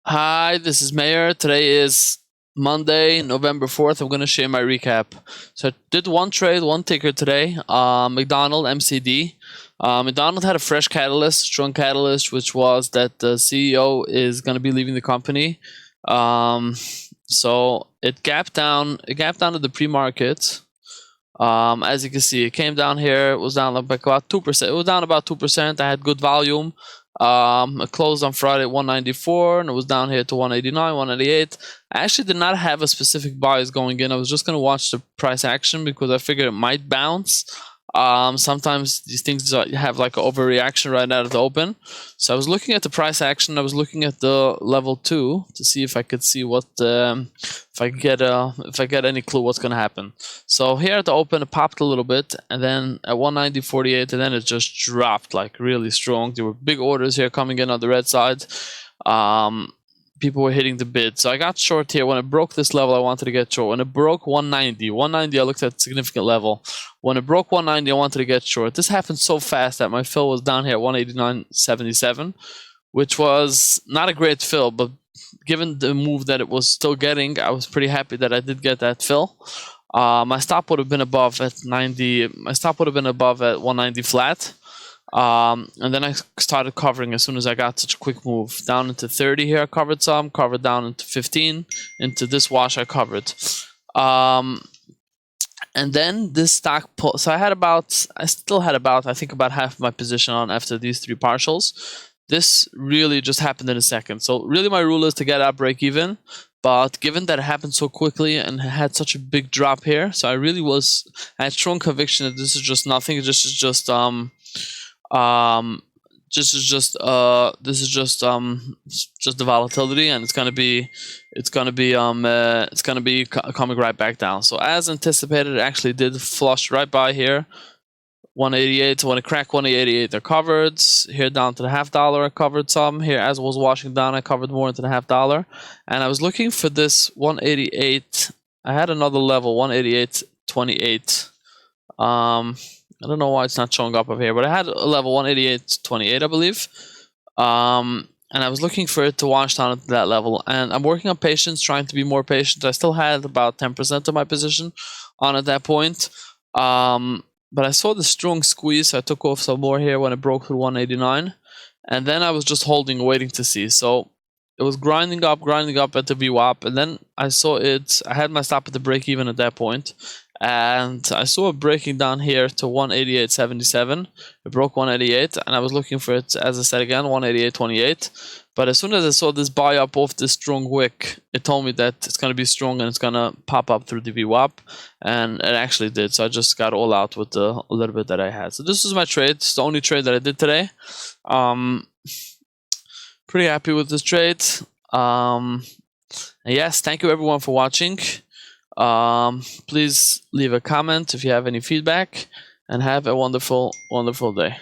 Hi, this is Meir. Today is Monday, November 4th. I'm going to share my recap. So I did one trade, one ticker today, McDonald, MCD. McDonald had a fresh catalyst, strong catalyst, which was that the CEO is going to be leaving the company. So it gapped down to the pre-market. As you can see, it came down here. It was down like about 2%. It was down about 2%. I had good volume. It closed on Friday at 194, and it was down here to 189, 188. I actually did not have a specific bias going in. I was just going to watch the price action because I figured it might bounce. Sometimes these things have like an overreaction right out of the open. So I was looking at the price action. I was looking at the level 2 to see if I could see what if I get any clue what's going to happen. So here at the open, it popped a little bit, and then at 190.48, and then it just dropped like really strong. There were big orders here coming in on the red side. People were hitting the bid. So I got short here. When it broke this level, I wanted to get short. When it broke 190, I looked at significant level. When it broke 190, I wanted to get short. This happened so fast that my fill was down here at 189.77, which was not a great fill, but given the move that it was still getting, I was pretty happy that I did get that fill. My stop would have been above at 90. My stop would have been above at 190 flat. And then I started covering as soon as I got such a quick move. Down into 30 here, I covered some, covered down into 15. Into this wash, I covered. And then this stock pull. So I still had about, I think about half of my position on after these three partials. This really just happened in a second. So really my rule is to get out break even. But given that it happened so quickly and had such a big drop here, so I had strong conviction that this is just nothing. This is just the volatility, and it's gonna be coming right back down. So as anticipated, it actually did flush right by here, 188. So when it cracked 188, I covered here down to the $0.50. I covered some here as it was washing down. I covered more into the $0.50, and I was looking for this 188. I had another level, 188.28. I don't know why it's not showing up over here, but I had a level 188.28, I believe. And I was looking for it to wash down at that level. And I'm working on patience, trying to be more patient. I still had about 10% of my position on at that point. But I saw the strong squeeze, so I took off some more here when it broke through 189. And then I was just holding, waiting to see. So it was grinding up at the VWAP. And then I saw it. I had my stop at the break even at that point. And I saw it breaking down here to 188.77. It broke 188, and I was looking for it, as I said again, 188.28. But as soon as I saw this buy up off this strong wick, it told me that it's going to be strong and it's going to pop up through the VWAP, and it actually did. So I just got all out with a little bit that I had. So this was my trade. It's the only trade that I did today. Pretty happy with this trade. Yes, thank you everyone for watching. Please leave a comment if you have any feedback, and have a wonderful day.